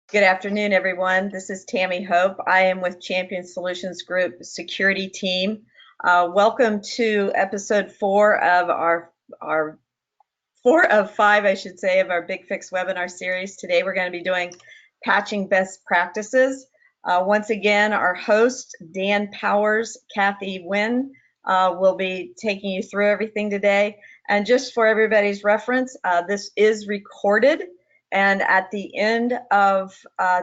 Good afternoon, everyone. This is Tammy Hope. I am with Champion Solutions Group security team. Welcome to episode four of our 4 of 5, I should say, of our BigFix webinar series. Today we're going to be doing patching best practices. Once again, our host, Dan Powers, Kathy Wynn, will be taking you through everything today. And just for everybody's reference, this is recorded. And at the end of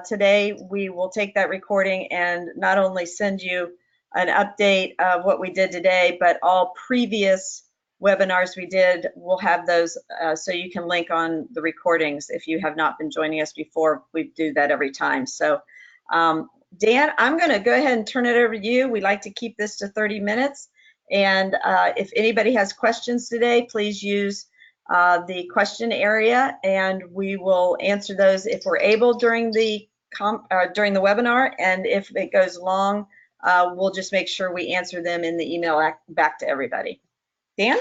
today, we will take that recording and not only send you an update of what we did today, but all previous webinars we did, we'll have those so you can link on the recordings if you have not been joining us before. We do that every time. So Dan, I'm going to go ahead and turn it over to you. We like to keep this to 30 minutes. And if anybody has questions today, please use the question area, and we will answer those if we're able during the webinar. And if it goes long, we'll just make sure we answer them in the email back to everybody. Dan?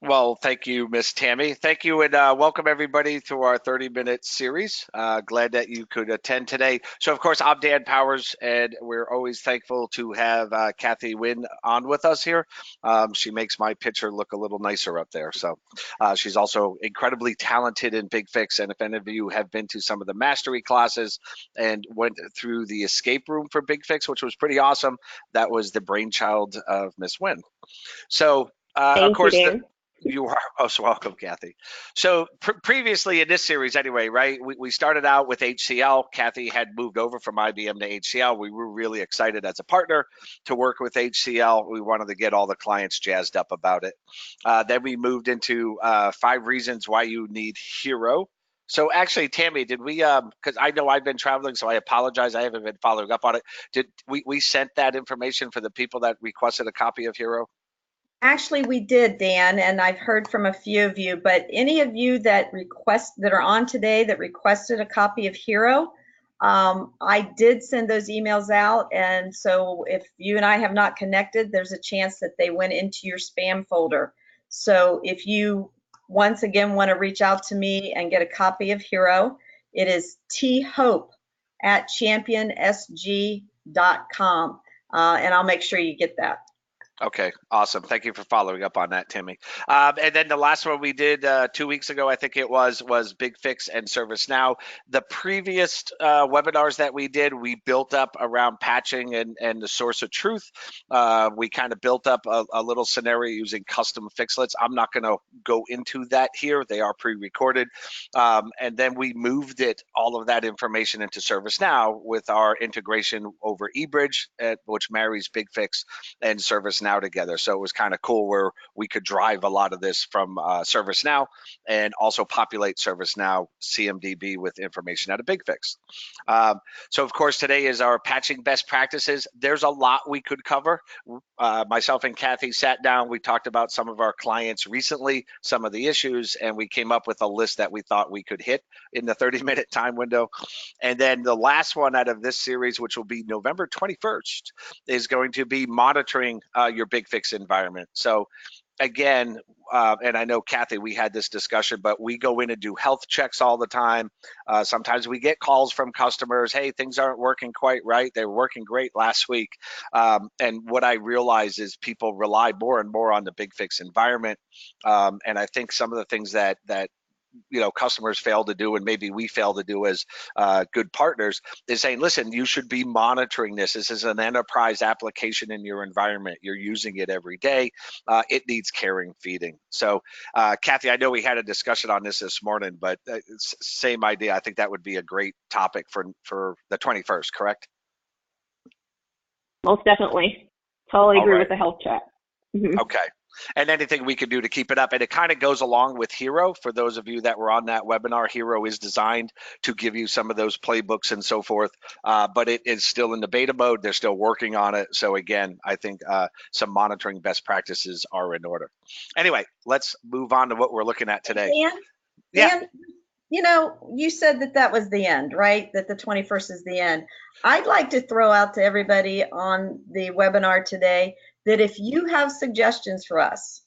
Well, thank you, Miss Tammy. Thank you, and welcome everybody to our 30-minute series. Glad that you could attend today. So, of course, I'm Dan Powers, and we're always thankful to have Kathy Wynn on with us here. She makes my picture look a little nicer up there. So she's also incredibly talented in BigFix, and if any of you have been to some of the mastery classes and went through the escape room for BigFix, which was pretty awesome, that was the brainchild of Miss Wynn. So, of course, you are most welcome, Kathy. So previously in this series anyway, right, we started out with HCL. Kathy had moved over from IBM to HCL. We were really excited as a partner to work with HCL. We wanted to get all the clients jazzed up about it. Then we moved into 5 reasons why you need Hero. So actually, Tammy, did we, because I know I've been traveling, so I apologize. I haven't been following up on it. Did we sent that information for the people that requested a copy of Hero? Actually, we did, Dan, and I've heard from a few of you, but any of you that are on today that requested a copy of Hero, I did send those emails out, and so if you and I have not connected, there's a chance that they went into your spam folder. So if you once again want to reach out to me and get a copy of Hero, it is thope@championsg.com, and I'll make sure you get that. Okay, awesome. Thank you for following up on that, Timmy. And then the last one we did 2 weeks ago, I think it was BigFix and ServiceNow. The previous webinars that we did, we built up around patching and the source of truth. We kind of built up a little scenario using custom fixlets. I'm not going to go into that here. They are pre-recorded. And then we moved all of that information into ServiceNow with our integration over eBridge, which marries BigFix and ServiceNow together. So it was kind of cool where we could drive a lot of this from ServiceNow and also populate ServiceNow CMDB with information out of BigFix. So of course, today is our patching best practices. There's a lot we could cover. Myself and Kathy sat down, we talked about some of our clients recently, some of the issues, and we came up with a list that we thought we could hit in the 30-minute time window. And then the last one out of this series, which will be November 21st, is going to be monitoring your BigFix environment. So again, and I know, Kathy, we had this discussion, but we go in and do health checks all the time. Sometimes we get calls from customers, hey, things aren't working quite right. They were working great last week. And what I realize is people rely more and more on the BigFix environment. And I think some of the things that customers fail to do, and maybe we fail to do as good partners, is saying, listen, you should be monitoring this. This is an enterprise application in your environment. You're using it every day. It needs care and feeding. So Kathy, I know we had a discussion on this morning, but same idea. I think that would be a great topic for the 21st, correct? Most definitely. Totally agree with the health check. Okay. And anything we can do to keep it up. And it kind of goes along with Hero. For those of you that were on that webinar, Hero is designed to give you some of those playbooks and so forth, but it is still in the beta mode. They're still working on it. So again, I think some monitoring best practices are in order. Anyway, let's move on to what we're looking at today. Dan, you said that was the end, right? That the 21st is the end. I'd like to throw out to everybody on the webinar today that if you have suggestions for us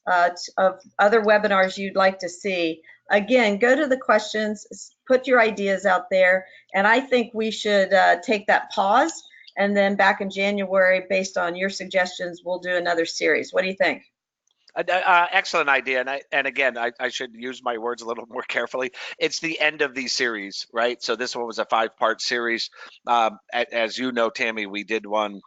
of other webinars you'd like to see, again, go to the questions, put your ideas out there, and I think we should take that pause, and then back in January, based on your suggestions, we'll do another series. What do you think? Excellent idea, and again, I should use my words a little more carefully. It's the end of these series, right? So this one was a 5-part series. As you know, Tammy, we did one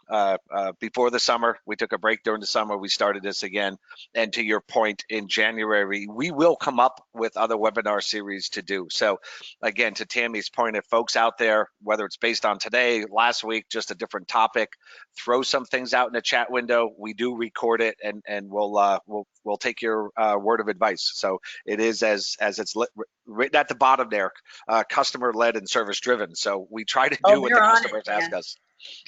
before the summer. We took a break during the summer. We started this again, and to your point, in January, we will come up with other webinar series to do. So again, to Tammy's point, if folks out there, whether it's based on today, last week, just a different topic, throw some things out in the chat window. We do record it, and we'll take your word of advice. So it is as it's written at the bottom there, customer led and service driven. So we try to do what the customers ask us.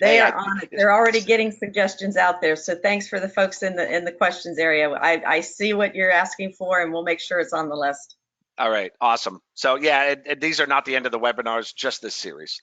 They are on it. They're already getting suggestions out there. So thanks for the folks in the questions area. I see what you're asking for, and we'll make sure it's on the list. All right, awesome. So yeah, and these are not the end of the webinars, just this series.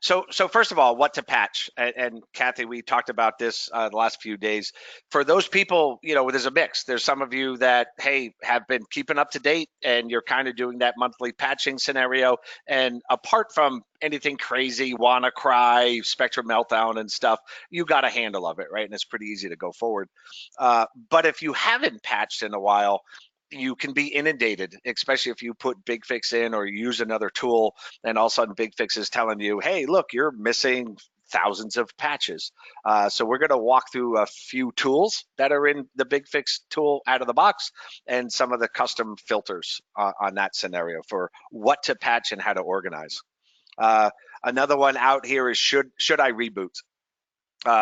So first of all, what to patch, and Kathy, we talked about this the last few days. For those people, there's a mix. There's some of you that, hey, have been keeping up to date, and you're kind of doing that monthly patching scenario. And apart from anything crazy, WannaCry, Spectrum Meltdown and stuff, you got a handle of it, right? And it's pretty easy to go forward. But if you haven't patched in a while, you can be inundated, especially if you put BigFix in or use another tool, and all of a sudden BigFix is telling you, hey, look, you're missing thousands of patches. So we're going to walk through a few tools that are in the BigFix tool out of the box, and some of the custom filters on that scenario for what to patch and how to organize. Another one out here is should I reboot?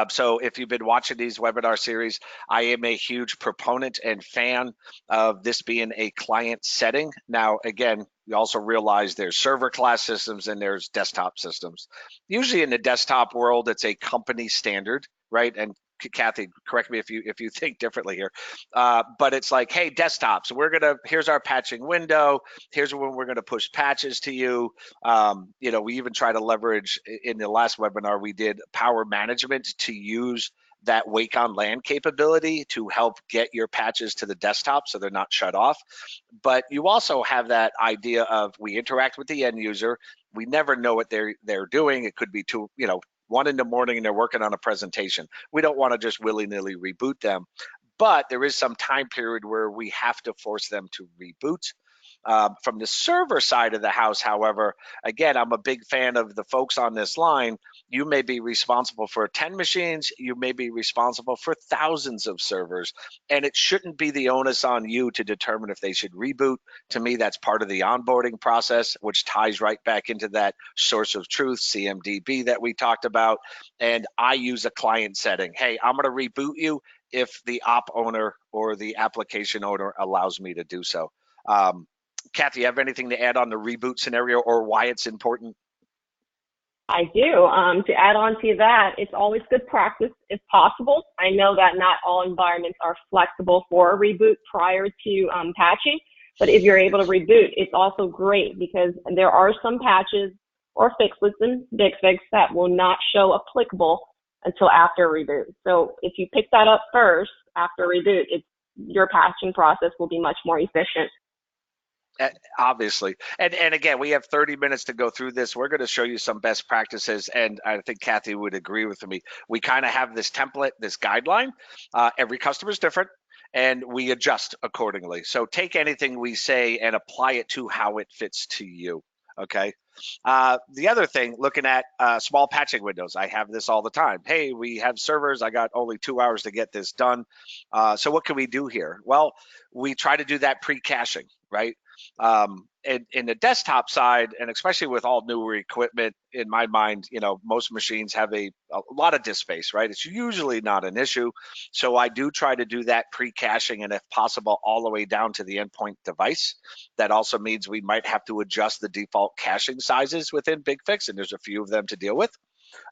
So if you've been watching these webinar series, I am a huge proponent and fan of this being a client setting. Now, again, you also realize there's server class systems and there's desktop systems. Usually in the desktop world, it's a company standard, right? And Kathy, correct me if you think differently here, but it's like, hey, desktops, here's our patching window. Here's when we're gonna push patches to you. We even try to leverage, in the last webinar we did, power management to use that Wake on LAN capability to help get your patches to the desktop so they're not shut off. But you also have that idea of, we interact with the end user. We never know what they're doing. It could be 1 in the morning and they're working on a presentation. We don't want to just willy-nilly reboot them, but there is some time period where we have to force them to reboot. From the server side of the house, however, again, I'm a big fan of the folks on this line. You may be responsible for 10 machines, you may be responsible for thousands of servers, and it shouldn't be the onus on you to determine if they should reboot. To me, that's part of the onboarding process, which ties right back into that source of truth, CMDB, that we talked about. And I use a client setting. Hey, I'm going to reboot you if the op owner or the application owner allows me to do so. Kathy, you have anything to add on the reboot scenario or why it's important? I do. To add on to that, it's always good practice if possible. I know that not all environments are flexible for a reboot prior to patching, but if you're able to reboot, it's also great because there are some patches or fixes in BigFix that will not show applicable until after reboot. So if you pick that up first after reboot, your patching process will be much more efficient. Obviously. And again, we have 30 minutes to go through this. We're going to show you some best practices, and I think Kathy would agree with me. We kind of have this template, this guideline. Every customer is different, and we adjust accordingly. So take anything we say and apply it to how it fits to you. Okay. The other thing, looking at small patching windows, I have this all the time. Hey, we have servers. I got only 2 hours to get this done. So what can we do here? Well, we try to do that pre-caching, right? In the desktop side, and especially with all newer equipment, in my mind, most machines have a lot of disk space, right? It's usually not an issue. So I do try to do that pre-caching, and if possible, all the way down to the endpoint device. That also means we might have to adjust the default caching sizes within BigFix, and there's a few of them to deal with.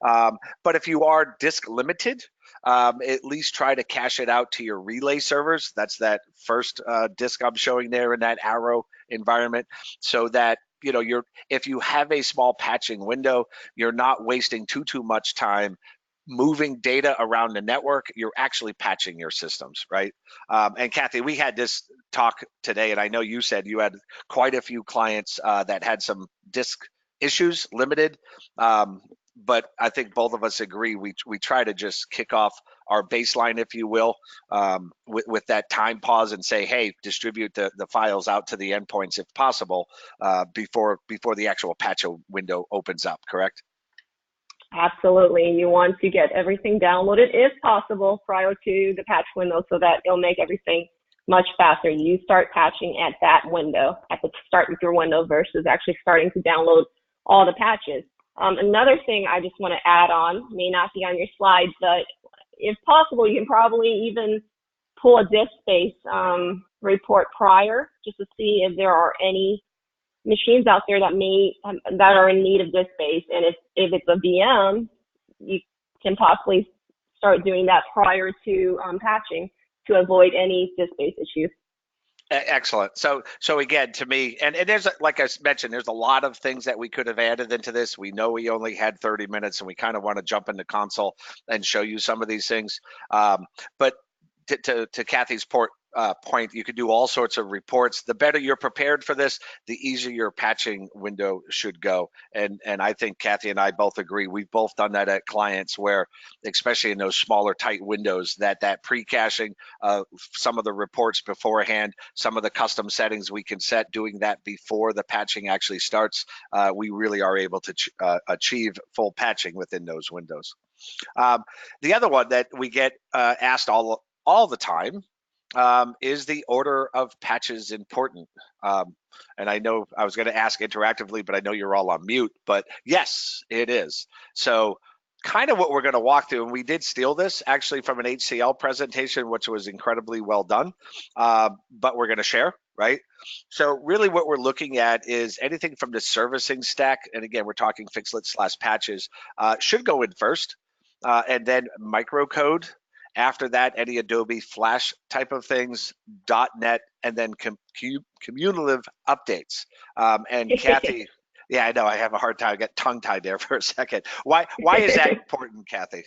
But if you are disk limited, at least try to cache it out to your relay servers. That's that first disk I'm showing there in that arrow environment, so that if you have a small patching window, you're not wasting too much time moving data around the network, you're actually patching your systems, right? And Kathy, we had this talk today, and I know you said you had quite a few clients that had some disk issues, limited. But I think both of us agree we try to just kick off our baseline, if you will, with that time pause and say, hey, distribute the files out to the endpoints if possible before the actual patch window opens up, correct? Absolutely. You want to get everything downloaded if possible prior to the patch window so that it'll make everything much faster. You start patching at that window, at the start with your window versus actually starting to download all the patches. Another thing I just want to add on, may not be on your slides, but if possible, you can probably even pull a disk space report prior just to see if there are any machines out there that are in need of disk space. And if it's a VM, you can possibly start doing that prior to patching to avoid any disk space issues. Excellent. So again, to me, and there's, like I mentioned, there's a lot of things that we could have added into this. We know we only had 30 minutes, and we kind of want to jump into console and show you some of these things. But to Kathy's point, you could do all sorts of reports. The better you're prepared for this, the easier your patching window should go. And I think Kathy and I both agree. We've both done that at clients where, especially in those smaller, tight windows, that pre-caching, some of the reports beforehand, some of the custom settings we can set, doing that before the patching actually starts, we really are able to achieve full patching within those windows. The other one that we get asked all the time is the order of patches important? And I know I was going to ask interactively, but I know you're all on mute, but yes, it is. So kind of what we're going to walk through, and we did steal this actually from an HCL presentation, which was incredibly well done, but we're going to share, right? So really what we're looking at is anything from the servicing stack, and again, we're talking fixlet/patches, should go in first, and then microcode. After that, any Adobe Flash type of things, .NET, and then cumulative updates. And Kathy, yeah, I know I have a hard time. I got tongue-tied there for a second. Why is that important, Kathy?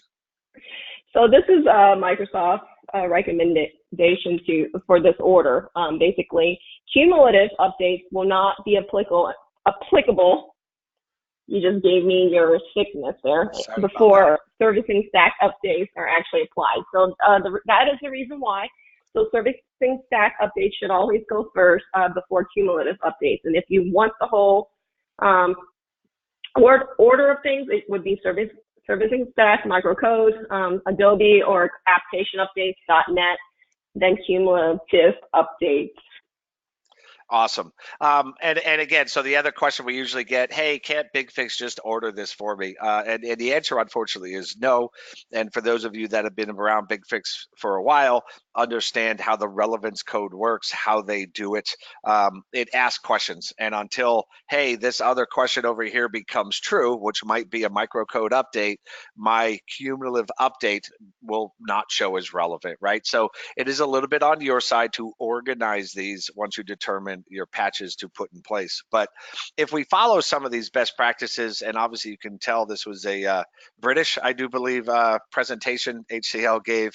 So this is Microsoft's recommendation for this order. Basically, cumulative updates will not be applicable. You just gave me your sickness there before servicing stack updates are actually applied. So that is the reason why. So servicing stack updates should always go first before cumulative updates. And if you want the whole order of things, it would be servicing stack, microcode, Adobe or application updates, .NET, then cumulative updates. Awesome. And again, so the other question we usually get, hey, can't BigFix just order this for me? And the answer, unfortunately, is no. And for those of you that have been around BigFix for a while, understand how the relevance code works, how they do it. It asks questions. And until, hey, this other question over here becomes true, which might be a microcode update, my cumulative update will not show as relevant, right? So it is a little bit on your side to organize these once you determine your patches to put in place. But if we follow some of these best practices, and obviously you can tell this was a British, I do believe, presentation HCL gave,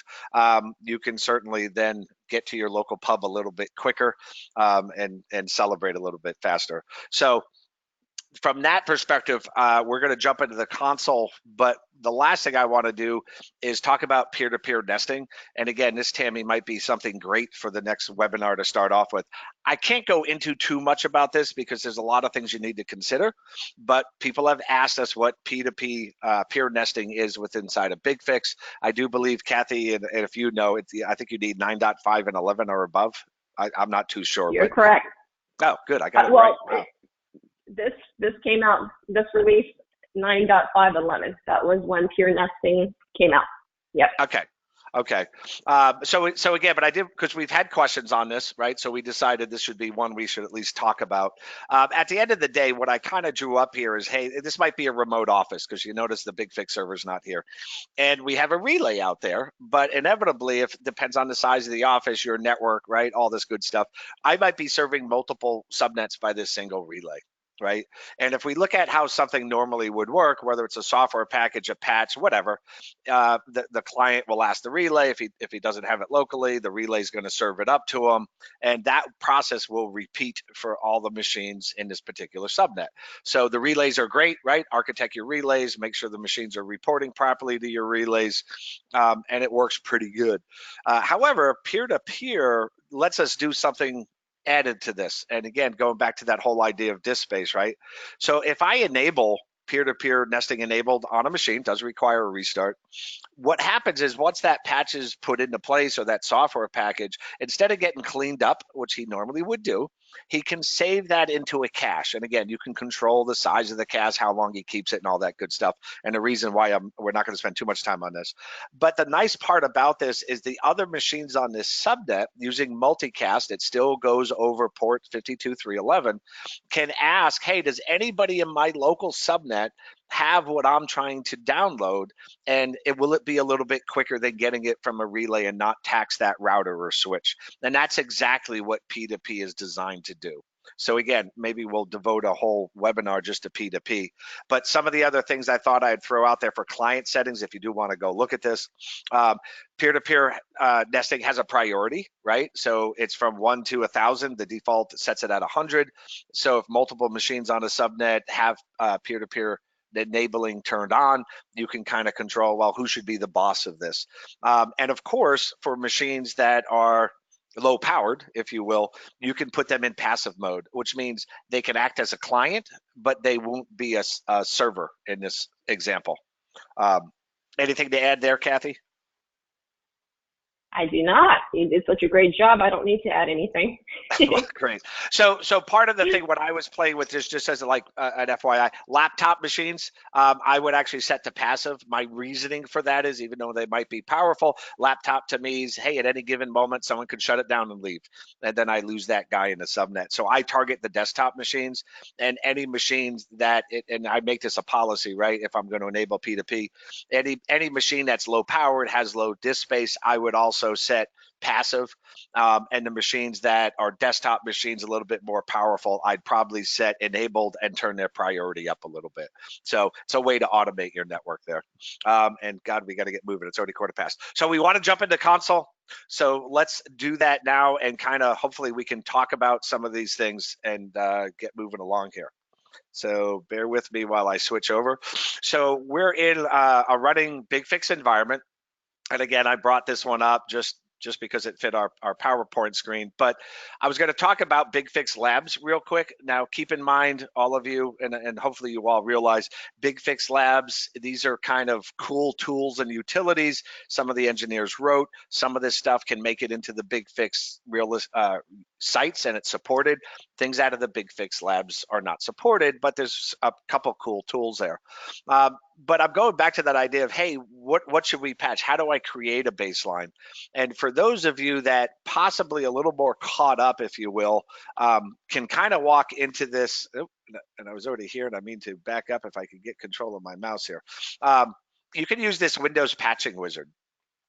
you can certainly then get to your local pub a little bit quicker and celebrate a little bit faster. So from that perspective, we're going to jump into the console, but the last thing I want to do is talk about peer-to-peer nesting. And again, this, Tammy, might be something great for the next webinar to start off with. I can't go into too much about this because there's a lot of things you need to consider, but people have asked us what P2P peer nesting is inside of BigFix. I do believe, Kathy, and if you know, I think you need 9.5 and 11 or above. I'm not too sure. You're correct. Oh, good. I got it right. Wow. This came out, this release 9.5.11. That was when peer nesting came out. Yep. Okay. So again, but I did, because we've had questions on this, right? So we decided this should be one we should at least talk about. At the end of the day, what I kind of drew up here is, hey, this might be a remote office because you notice the BigFix server's not here. And we have a relay out there, but inevitably, if it depends on the size of the office, your network, right? All this good stuff. I might be serving multiple subnets by this single relay. right? And if we look at how something normally would work, whether it's a software package, a patch, whatever, the client will ask the relay. If he doesn't have it locally, the relay is going to serve it up to him, and that process will repeat for all the machines in this particular subnet. So the relays are great, right? Architect your relays, make sure the machines are reporting properly to your relays, and it works pretty good. However, peer-to-peer lets us do something added to this. And again, going back to that whole idea of disk space, right? So if I enable peer-to-peer nesting enabled on a machine, does require a restart. What happens is once that patch is put into place, or that software package, instead of getting cleaned up, which he normally would do, he can save that into a cache. And again, you can control the size of the cache, how long he keeps it, and all that good stuff. And the reason why we're not going to spend too much time on this. But the nice part about this is the other machines on this subnet using multicast, it still goes over port 52311, can ask, hey, does anybody in my local subnet have what I'm trying to download, and will it be a little bit quicker than getting it from a relay and not tax that router or switch? And that's exactly what P2P is designed to do. So again, maybe we'll devote a whole webinar just to P2P. But some of the other things I thought I'd throw out there for client settings, if you do want to go look at this, peer-to-peer nesting has a priority, right? So it's from 1 to 1,000. The default sets it at 100. So if multiple machines on a subnet have peer-to-peer enabling turned on, you can kind of control, well, who should be the boss of this. And of course, for machines that are low powered, if you will, you can put them in passive mode, which means they can act as a client, but they won't be a server in this example. Anything to add there, Kathy? I do not. You did such a great job. I don't need to add anything. Great. So part of the thing, what I was playing with this, just as like an FYI, laptop machines, I would actually set to passive. My reasoning for that is, even though they might be powerful, laptop to me is, hey, at any given moment, someone could shut it down and leave, and then I lose that guy in the subnet. So I target the desktop machines and any machines that, and I make this a policy, right? If I'm going to enable P2P, any machine that's low powered, has low disk space, I would also set passive, and the machines that are desktop machines a little bit more powerful, I'd probably set enabled and turn their priority up a little bit. So it's a way to automate your network there. And God, we got to get moving. It's already 1:15. So we want to jump into console. So let's do that now, and kind of hopefully we can talk about some of these things and get moving along here. So bear with me while I switch over. So we're in a running BigFix environment. And again, I brought this one up just because it fit our PowerPoint screen. But I was going to talk about BigFix Labs real quick. Now, keep in mind, all of you, and hopefully you all realize, BigFix Labs, these are kind of cool tools and utilities some of the engineers wrote. Some of this stuff can make it into the BigFix sites, and it's supported. Things out of the BigFix Labs are not supported, but there's a couple cool tools there. But I'm going back to that idea of, hey, what should we patch? How do I create a baseline? And for those of you that possibly a little more caught up, if you will, can kind of walk into this. Oh, and I was already here, and I mean to back up if I could get control of my mouse here. You can use this Windows patching wizard.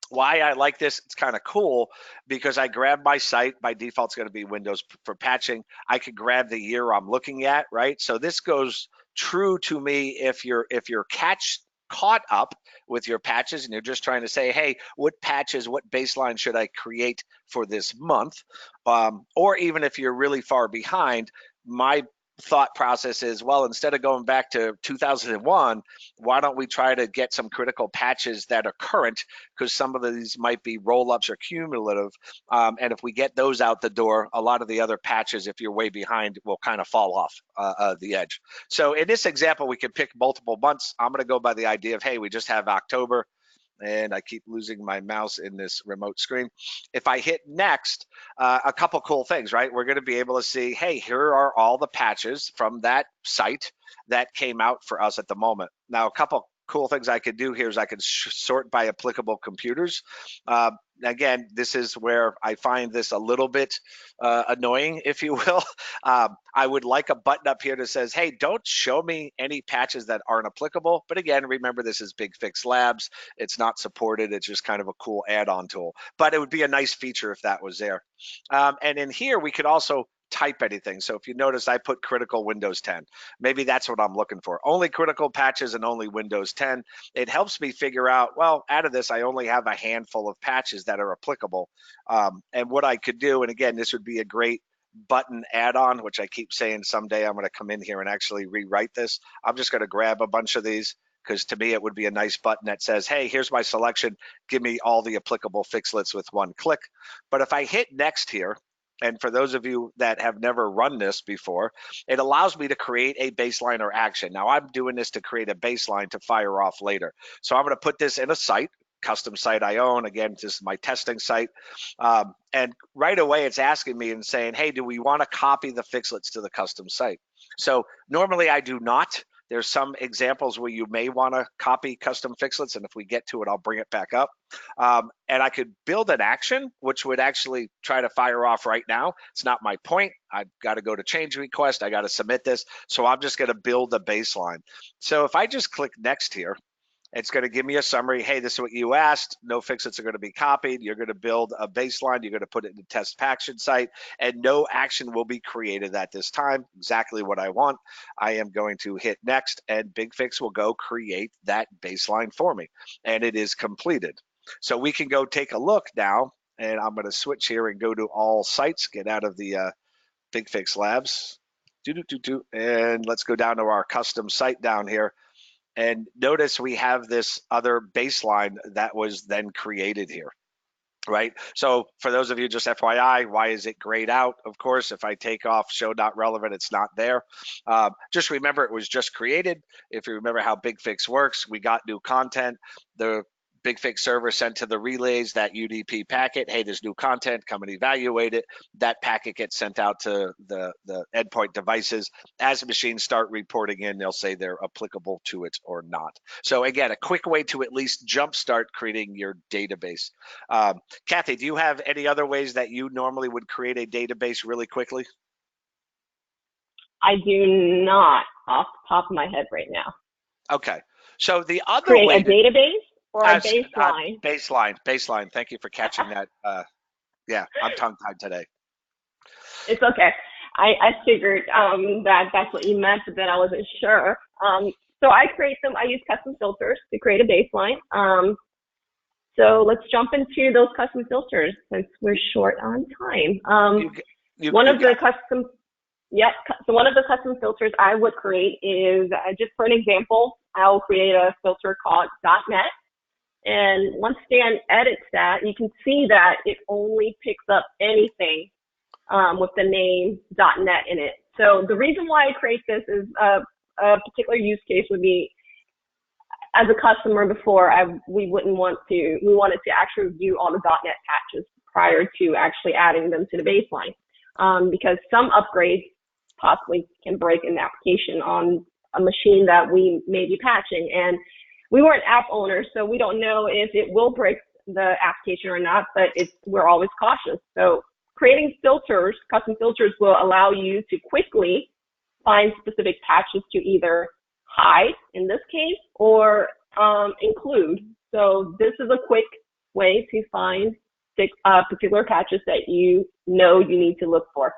Why I like this, it's kind of cool because I grab my site. By default, it's going to be Windows for patching. I could grab the year I'm looking at, right? So this goes true to me if you're caught up with your patches and you're just trying to say, hey, what patches, what baseline should I create for this month? Or even if you're really far behind, my thought process is, well, instead of going back to 2001, why don't we try to get some critical patches that are current, because some of these might be roll-ups or cumulative, and if we get those out the door, a lot of the other patches, if you're way behind, will kind of fall off the edge. So in this example, we can pick multiple months. I'm going to go by the idea of, hey, we just have October, and I keep losing my mouse in this remote screen. If I hit next, a couple cool things, right? We're going to be able to see, hey, here are all the patches from that site that came out for us at the moment. Now, a couple cool things I could do here is I could sort by applicable computers. Again, this is where I find this a little bit annoying, if you will. I would like a button up here that says, hey, don't show me any patches that aren't applicable. But again, remember, this is BigFix Labs. It's not supported. It's just kind of a cool add-on tool. But it would be a nice feature if that was there. And in here, we could also type anything. So if you notice, I put critical Windows 10. Maybe that's what I'm looking for. Only critical patches and only Windows 10. It helps me figure out, well, out of this, I only have a handful of patches that are applicable. And what I could do, and again, this would be a great button add-on, which I keep saying someday I'm going to come in here and actually rewrite this. I'm just going to grab a bunch of these, because to me it would be a nice button that says, hey, here's my selection, give me all the applicable fixlets with one click. But if I hit next here, and for those of you that have never run this before, it allows me to create a baseline or action. Now I'm doing this to create a baseline to fire off later. So I'm going to put this in a site, custom site I own. Again, this is my testing site. And right away it's asking me and saying, hey, do we want to copy the fixlets to the custom site? So normally I do not. There's some examples where you may want to copy custom fixlets, and if we get to it, I'll bring it back up. And I could build an action, which would actually try to fire off right now. It's not my point. I've got to go to change request. I got to submit this. So I'm just going to build a baseline. So if I just click next here, it's going to give me a summary. Hey, this is what you asked. No fixlets are going to be copied. You're going to build a baseline. You're going to put it in the test action site, and no action will be created at this time. Exactly what I want. I am going to hit next, and BigFix will go create that baseline for me, and it is completed. So we can go take a look now, and I'm going to switch here and go to all sites, get out of the BigFix Labs, and let's go down to our custom site down here. And notice we have this other baseline that was then created here, right? So for those of you, just FYI, why is it grayed out? Of course, if I take off show not relevant, it's not there. Just remember it was just created. If you remember how BigFix works, we got new content. The BigFix server sent to the relays that UDP packet. Hey, there's new content, come and evaluate it. That packet gets sent out to the endpoint devices. As machines start reporting in, they'll say they're applicable to it or not. So again, a quick way to at least jumpstart creating your database. Kathy, do you have any other ways that you normally would create a database really quickly? I do not off the top of my head right now. Okay. So the other create way a database or a baseline? Baseline. Thank you for catching that. Yeah, I'm tongue-tied today. It's okay. I figured that's what you meant, but then I wasn't sure. So I use custom filters to create a baseline. So let's jump into those custom filters since we're short on time. So one of the custom filters I would create is, just for an example, I'll create a filter called .NET. And once Dan edits that, you can see that it only picks up anything with the name .NET in it. So the reason why I create this is a particular use case would be, as a customer before, we wanted to actually review all the .NET patches prior to actually adding them to the baseline, because some upgrades possibly can break an application on a machine that we may be patching. And we weren't app owners, so we don't know if it will break the application or not, but we're always cautious. So creating filters, custom filters, will allow you to quickly find specific patches to either hide, in this case, or include. So this is a quick way to find particular patches that you need to look for.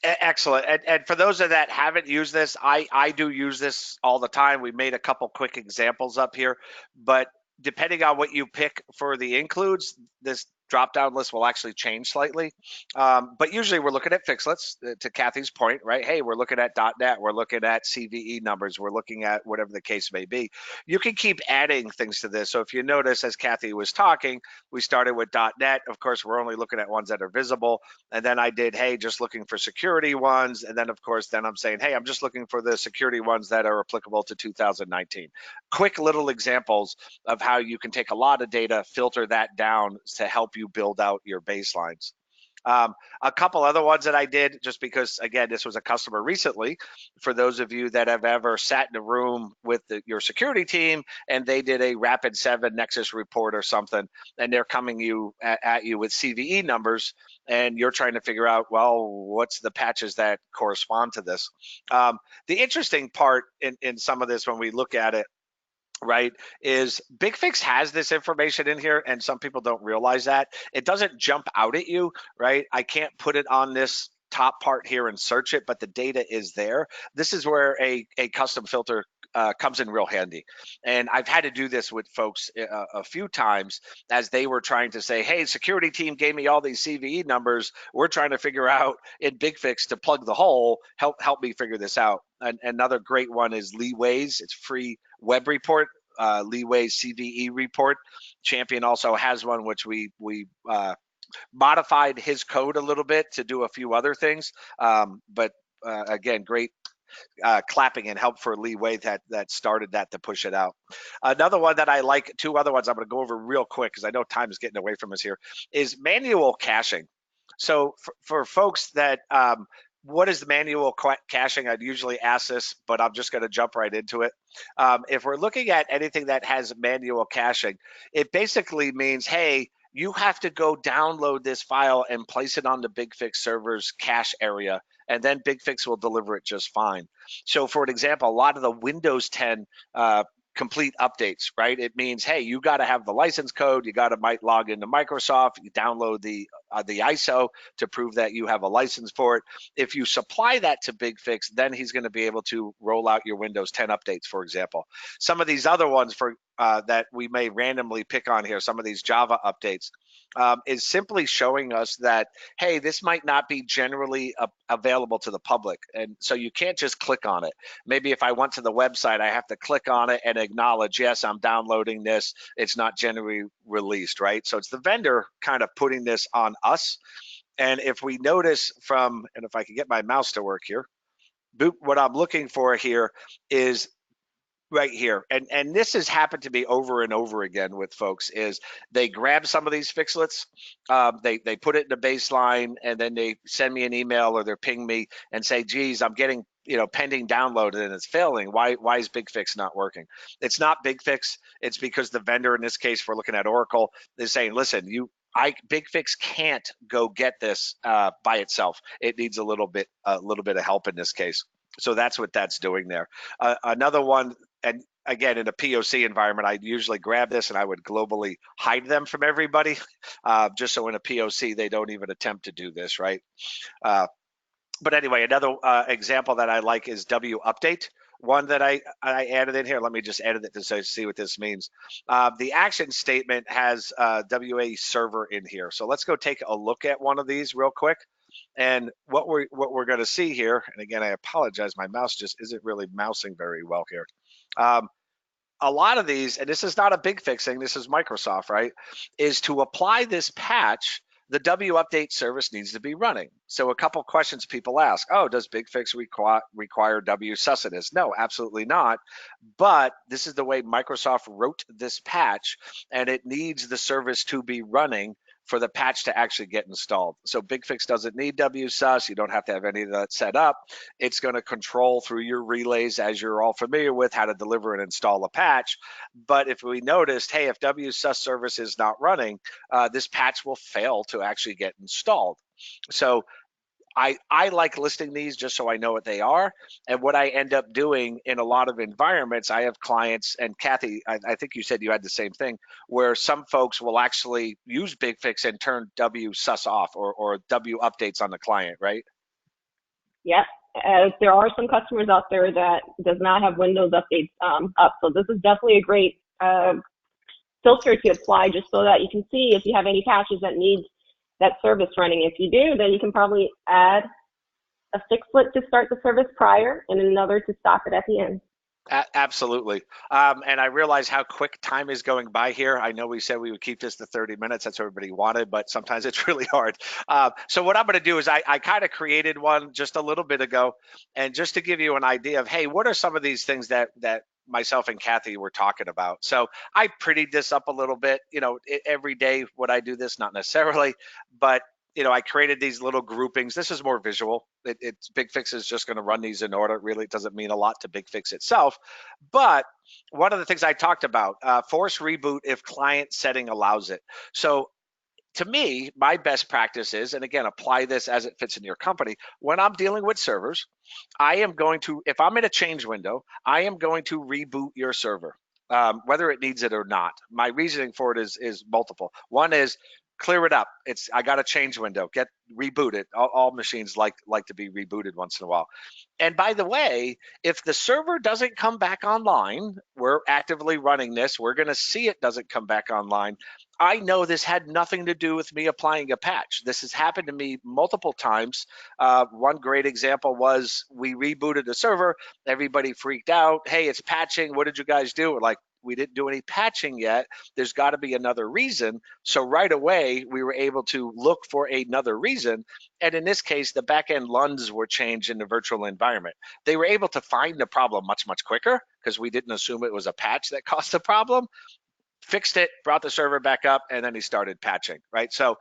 Excellent. And for those of that haven't used this, I do use this all the time. We made a couple quick examples up here, but depending on what you pick for the includes, this drop-down list will actually change slightly. But usually we're looking at fixlets, to Kathy's point, right? Hey, we're looking at .NET, we're looking at CVE numbers, we're looking at whatever the case may be. You can keep adding things to this. So if you notice, as Kathy was talking, we started with .NET. Of course, we're only looking at ones that are visible. And then I did, hey, just looking for security ones. And then, of course, then I'm saying, hey, I'm just looking for the security ones that are applicable to 2019. Quick little examples of how you can take a lot of data, filter that down to help you build out your baselines. A couple other ones that I did, just because, again, this was a customer recently, for those of you that have ever sat in a room with your security team and they did a Rapid7 Nexus report or something, and they're coming at you with CVE numbers, and you're trying to figure out, well, what's the patches that correspond to this? The interesting part in some of this, when we look at it, right, is BigFix has this information in here, and some people don't realize that. It doesn't jump out at you, right? I can't put it on this top part here and search it, but the data is there. This is where a custom filter comes in real handy. And I've had to do this with folks a few times as they were trying to say, hey, security team gave me all these CVE numbers. We're trying to figure out in BigFix to plug the hole. Help me figure this out. And another great one is Leeway's. It's free web report. Leeway's CVE report. Champion also has one, which we modified his code a little bit to do a few other things. But again, great clapping and help for Leeway that started that to push it out. Another one that I like, two other ones I'm going to go over real quick because I know time is getting away from us here, is manual caching. So for folks that what is the manual caching? I'd usually ask this, but I'm just going to jump right into it. If we're looking at anything that has manual caching, it basically means, hey, you have to go download this file and place it on the BigFix server's cache area, and then BigFix will deliver it just fine. So for an example, a lot of the Windows 10 complete updates, right? It means, hey, you got to have the license code. You got to log into Microsoft. You download the ISO to prove that you have a license for it. If you supply that to BigFix, then he's going to be able to roll out your Windows 10 updates, for example. Some of these other ones that we may randomly pick on here, some of these Java updates, is simply showing us that, hey, this might not be generally available to the public. And so you can't just click on it. Maybe if I went to the website, I have to click on it and acknowledge, yes, I'm downloading this. It's not generally released, right? So it's the vendor kind of putting this on us. And if we notice from, and if I can get my mouse to work here, what I'm looking for here is right here, and this has happened to me over and over again with folks, is they grab some of these fixlets, they put it in the baseline, and then they send me an email or they're ping me and say, geez, I'm getting pending download and it's failing. Why is BigFix not working? It's not BigFix. It's because the vendor, in this case, if we're looking at Oracle, is saying, listen, BigFix can't go get this by itself. It needs a little bit of help in this case. So that's what that's doing there. Another one, and again, in a POC environment, I'd usually grab this and I would globally hide them from everybody, just so in a POC they don't even attempt to do this, right? But anyway, another example that I like is W update. One that I added in here. Let me just edit it to see what this means. The action statement has WA server in here. So let's go take a look at one of these real quick. And what we're going to see here, and again, I apologize, my mouse just isn't really mousing very well here. A lot of these, and this is not a BigFix thing, this is Microsoft, right, is to apply this patch, the W update service needs to be running. So a couple questions people ask, oh, does BigFix require W sussiness? No, absolutely not. But this is the way Microsoft wrote this patch, and it needs the service to be running for the patch to actually get installed. So BigFix doesn't need WSUS. You don't have to have any of that set up. It's going to control through your relays, as you're all familiar with, how to deliver and install a patch. But if we noticed, hey, if WSUS service is not running, this patch will fail to actually get installed. So I like listing these just so I know what they are. And what I end up doing in a lot of environments, I have clients, and Kathy, I think you said you had the same thing, where some folks will actually use BigFix and turn WSUS off or W updates on the client, right? Yep. There are some customers out there that does not have Windows updates up. So this is definitely a great filter to apply just so that you can see if you have any patches that need that service running. If you do, then you can probably add a fixlet to start the service prior and another to stop it at the end. Absolutely. And I realize how quick time is going by here. I know we said we would keep this to 30 minutes. That's what everybody wanted, but sometimes it's really hard. So what I'm going to do is I kind of created one just a little bit ago. And just to give you an idea of, hey, what are some of these things that myself and Kathy were talking about. So I prettied this up a little bit. Every day would I do this? Not necessarily, but I created these little groupings. This is more visual. BigFix is just going to run these in order. Really, it doesn't mean a lot to BigFix itself. But one of the things I talked about, force reboot if client setting allows it. So to me, my best practice is, and again, apply this as it fits in your company, when I'm dealing with servers, I am going to, if I'm in a change window, I am going to reboot your server. whether it needs it or not. My reasoning for it is multiple. One is clear it up. I got a change window. Reboot it. All machines like to be rebooted once in a while. And by the way, if the server doesn't come back online, we're actively running this. We're going to see it doesn't come back online. I know this had nothing to do with me applying a patch. This has happened to me multiple times. One great example was we rebooted a server. Everybody freaked out. Hey, it's patching. What did you guys do? We're like, we didn't do any patching yet. There's got to be another reason. So right away, we were able to look for another reason. And in this case, the backend LUNs were changed in the virtual environment. They were able to find the problem much, much quicker because we didn't assume it was a patch that caused the problem. Fixed it, brought the server back up, and then he started patching, right? So,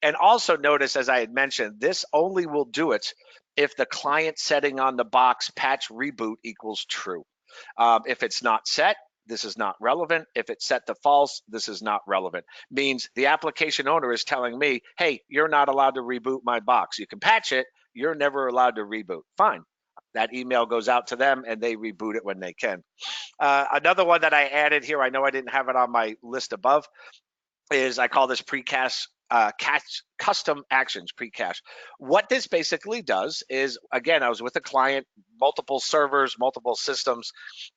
and also notice, as I had mentioned, this only will do it if the client setting on the box patch reboot equals true. If it's not set, this is not relevant. If it's set to false, this is not relevant. Means the application owner is telling me, hey, you're not allowed to reboot my box. You can patch it, you're never allowed to reboot. Fine. That email goes out to them and they reboot it when they can. Another one that I added here, I know I didn't have it on my list above, is I call this pre-cache custom actions pre-cache. What this basically does is, again, I was with a client, multiple servers, multiple systems,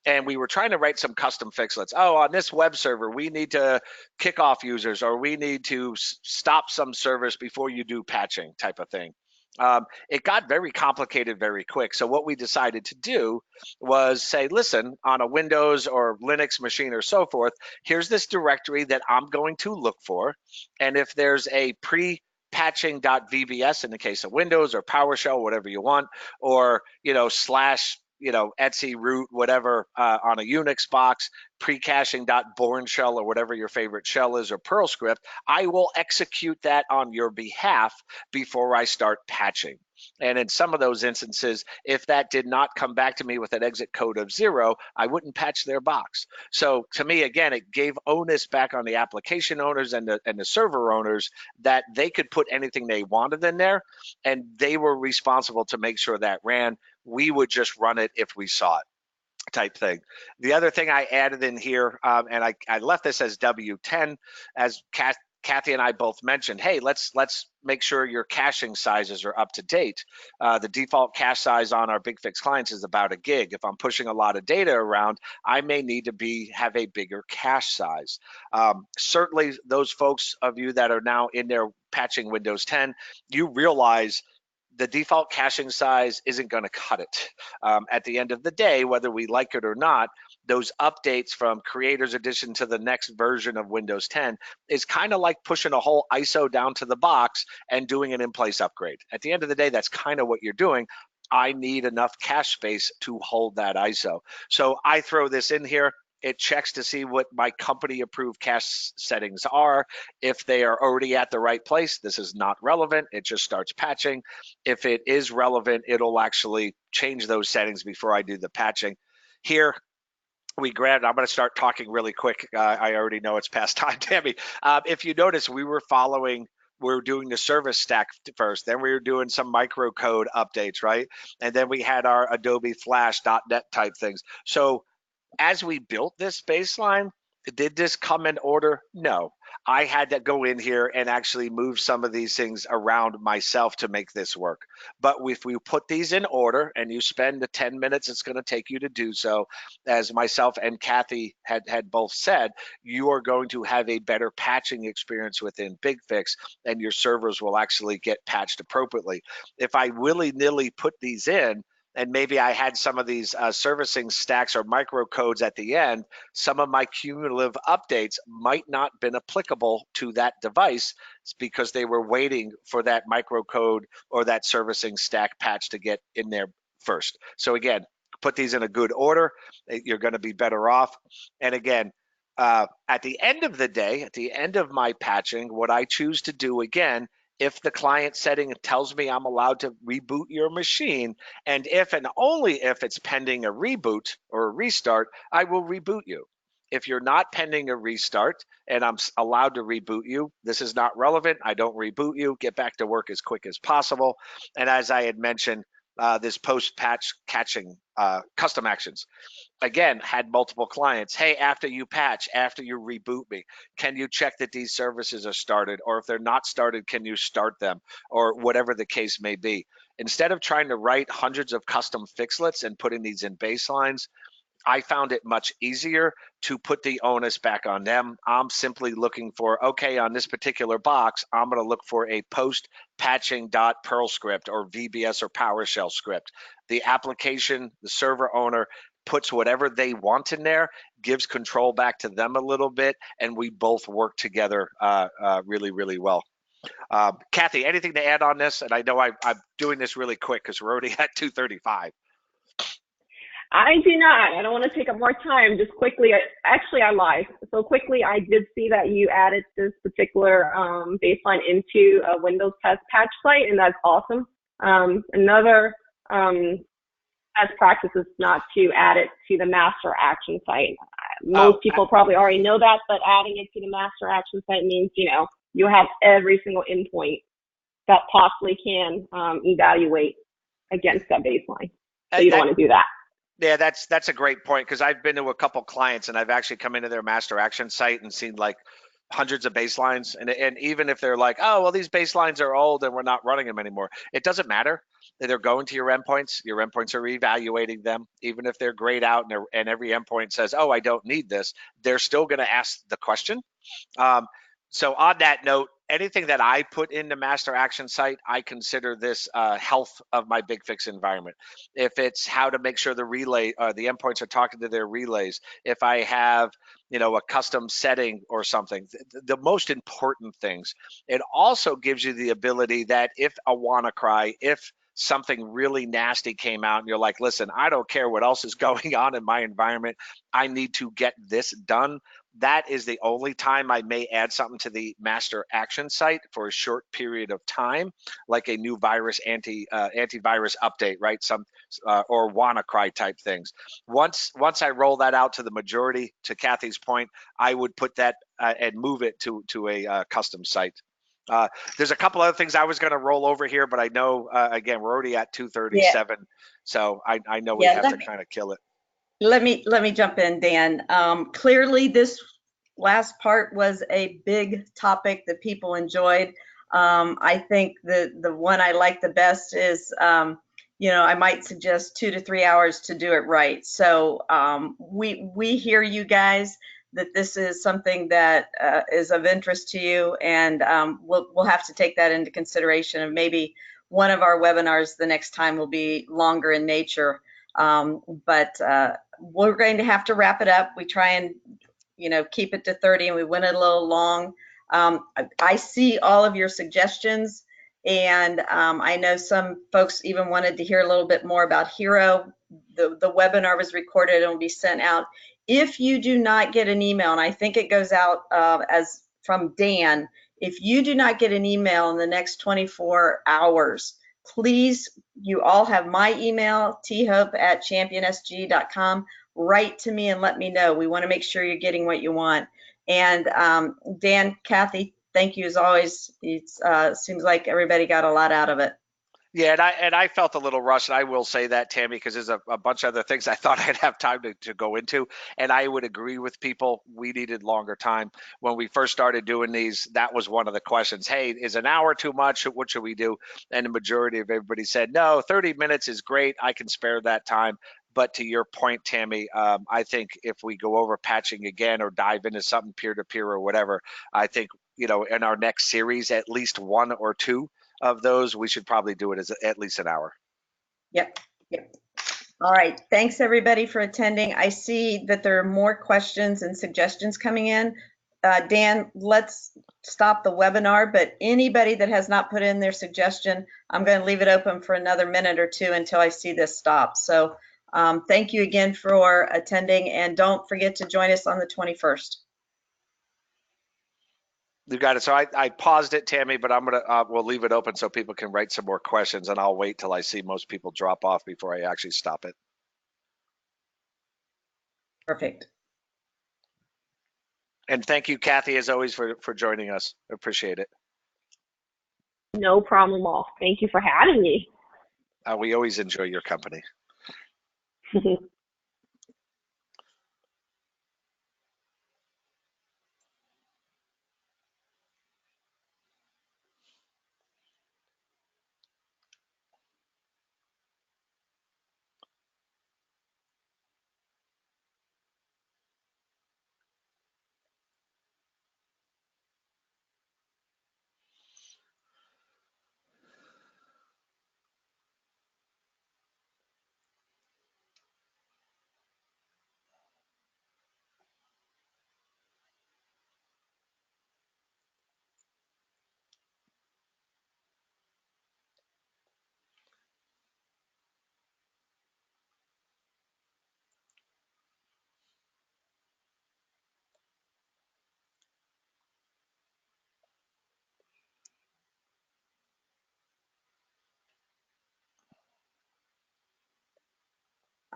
and we were trying to write some custom fixlets. Oh, on this web server, we need to kick off users, or we need to stop some servers before you do patching type of thing. It got very complicated very quick. So what we decided to do was say, listen, on a Windows or Linux machine or so forth, here's this directory that I'm going to look for. And if there's a pre-patching.vbs in the case of Windows or PowerShell, whatever you want, or, slash, Etsy root, whatever, on a Unix box, pre-caching.bourne shell or whatever your favorite shell is, or Perl script, I will execute that on your behalf before I start patching. And in some of those instances, if that did not come back to me with an exit code of 0, I wouldn't patch their box. So to me, again, it gave onus back on the application owners and the server owners that they could put anything they wanted in there, and they were responsible to make sure that ran. We would just run it if we saw it, type thing. The other thing I added in here, and I left this as W10, as Kathy and I both mentioned, hey, let's make sure your caching sizes are up to date. The default cache size on our BigFix clients is about 1 gig. If I'm pushing a lot of data around, I may need to have a bigger cache size. Certainly, those folks of you that are now in there patching Windows 10, you realize the default caching size isn't going to cut it. At the end of the day, whether we like it or not, those updates from Creators Edition to the next version of Windows 10 is kind of like pushing a whole ISO down to the box and doing an in-place upgrade. At the end of the day, that's kind of what you're doing. I need enough cache space to hold that ISO. So I throw this in here. It checks to see what my company approved cache settings are. If they are already at the right place, this is not relevant. It just starts patching. If it is relevant, it'll actually change those settings before I do the patching. Here, I'm going to start talking really quick. I already know it's past time, Tammy. If you notice, we were doing the service stack first, then we were doing some microcode updates, right? And then we had our Adobe Flash.net type things. So as we built this baseline, did this come in order? No. I had to go in here and actually move some of these things around myself to make this work. But if we put these in order and you spend the 10 minutes it's going to take you to do so, as myself and Kathy had both said, you are going to have a better patching experience within BigFix, and your servers will actually get patched appropriately. If I willy-nilly put these in, and maybe I had some of these servicing stacks or microcodes at the end, some of my cumulative updates might not have been applicable to that device because they were waiting for that microcode or that servicing stack patch to get in there first. So again, put these in a good order, you're going to be better off. And again, at the end of the day, at the end of my patching, what I choose to do again, if the client setting tells me I'm allowed to reboot your machine, and if and only if it's pending a reboot or a restart, I will reboot you. If you're not pending a restart and I'm allowed to reboot you, this is not relevant. I don't reboot you. Get back to work as quick as possible. And as I had mentioned, this post-patch custom actions. Again, had multiple clients. Hey, after you patch, after you reboot me, can you check that these services are started? Or if they're not started, can you start them? Or whatever the case may be. Instead of trying to write hundreds of custom fixlets and putting these in baselines, I found it much easier to put the onus back on them. I'm simply looking for, okay, on this particular box, I'm going to look for a post patching.perl script or VBS or PowerShell script. The application, the server owner puts whatever they want in there, gives control back to them a little bit, and we both work together really, really well. Kathy, anything to add on this? And I know I'm doing this really quick because we're already at 2:35. I do not. I don't want to take up more time. Just quickly, I lied. So quickly, I did see that you added this particular baseline into a Windows test patch site, and that's awesome. Another best practice is not to add it to the master action site. Most people probably already know that, but adding it to the master action site means, you have every single endpoint that possibly can evaluate against that baseline. So you don't want to do that. Yeah, that's a great point, because I've been to a couple clients and I've actually come into their master action site and seen like hundreds of baselines, and even if they're like, oh well, these baselines are old and we're not running them anymore, it doesn't matter. They're going to your endpoints are evaluating them. Even if they're grayed out and every endpoint says, oh, I don't need this, they're still going to ask the question. So on that note, anything that I put in the master action site, I consider this health of my BigFix environment. If it's how to make sure the endpoints are talking to their relays, if I have, a custom setting or something, the most important things. It also gives you the ability that if a WannaCry, if something really nasty came out and you're like, listen, I don't care what else is going on in my environment, I need to get this done. That is the only time I may add something to the master action site for a short period of time, like a new virus antivirus update, right? Or WannaCry type things. Once I roll that out to the majority, to Kathy's point, I would put that and move it to a custom site. There's a couple other things I was going to roll over here, but I know again we're already at 2:37, so I know we have to kind of kill it. Let me jump in, Dan. Clearly, this last part was a big topic that people enjoyed. I think the one I like the best is, I might suggest 2 to 3 hours to do it right. So we hear you guys that this is something that is of interest to you, and we'll have to take that into consideration. And maybe one of our webinars the next time will be longer in nature. But we're going to have to wrap it up. We try and, keep it to 30, and we went a little long. I see all of your suggestions, and I know some folks even wanted to hear a little bit more about Hero. The webinar was recorded and will be sent out. If you do not get an email, and I think it goes out as from Dan, if you do not get an email in the next 24 hours, please, you all have my email, thope@championsg.com. Write to me and let me know. We want to make sure you're getting what you want. And Dan, Kathy, thank you as always. It seems like everybody got a lot out of it. Yeah, and I felt a little rushed. I will say that, Tammy, because there's a bunch of other things I thought I'd have time to go into. And I would agree with people. We needed longer time. When we first started doing these, that was one of the questions. Hey, is an hour too much? What should we do? And the majority of everybody said, no, 30 minutes is great. I can spare that time. But to your point, Tammy, I think if we go over patching again or dive into something peer-to-peer or whatever, I think, in our next series, at least one or two of those, we should probably do it as at least an hour. Yep. All right. Thanks everybody for attending. I see that there are more questions and suggestions coming in. Dan, let's stop the webinar, but anybody that has not put in their suggestion, I'm going to leave it open for another minute or two until I see this stop. So thank you again for attending, and don't forget to join us on the 21st. You got it. So I paused it, Tammy, but I'm gonna we'll leave it open so people can write some more questions, and I'll wait till I see most people drop off before I actually stop it. Perfect. And thank you, Kathy, as always, for joining us. Appreciate it. No problem at all. Thank you for having me. We always enjoy your company.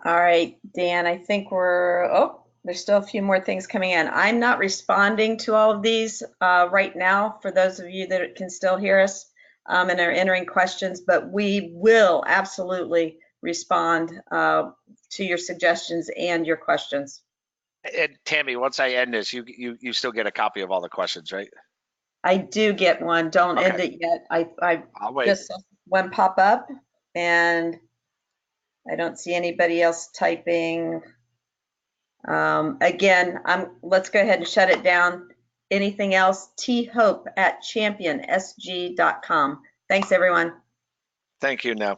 All right, Dan, I think there's still a few more things coming in. I'm not responding to all of these right now for those of you that can still hear us and are entering questions, but we will absolutely respond to your suggestions and your questions. And Tammy, once I end this, you still get a copy of all the questions, right? I do get one. Don't end Okay. it yet. I I'll wait. just saw one pop up and I don't see anybody else typing. Again, let's go ahead and shut it down. Anything else? thope@championsg.com. Thanks, everyone. Thank you, now.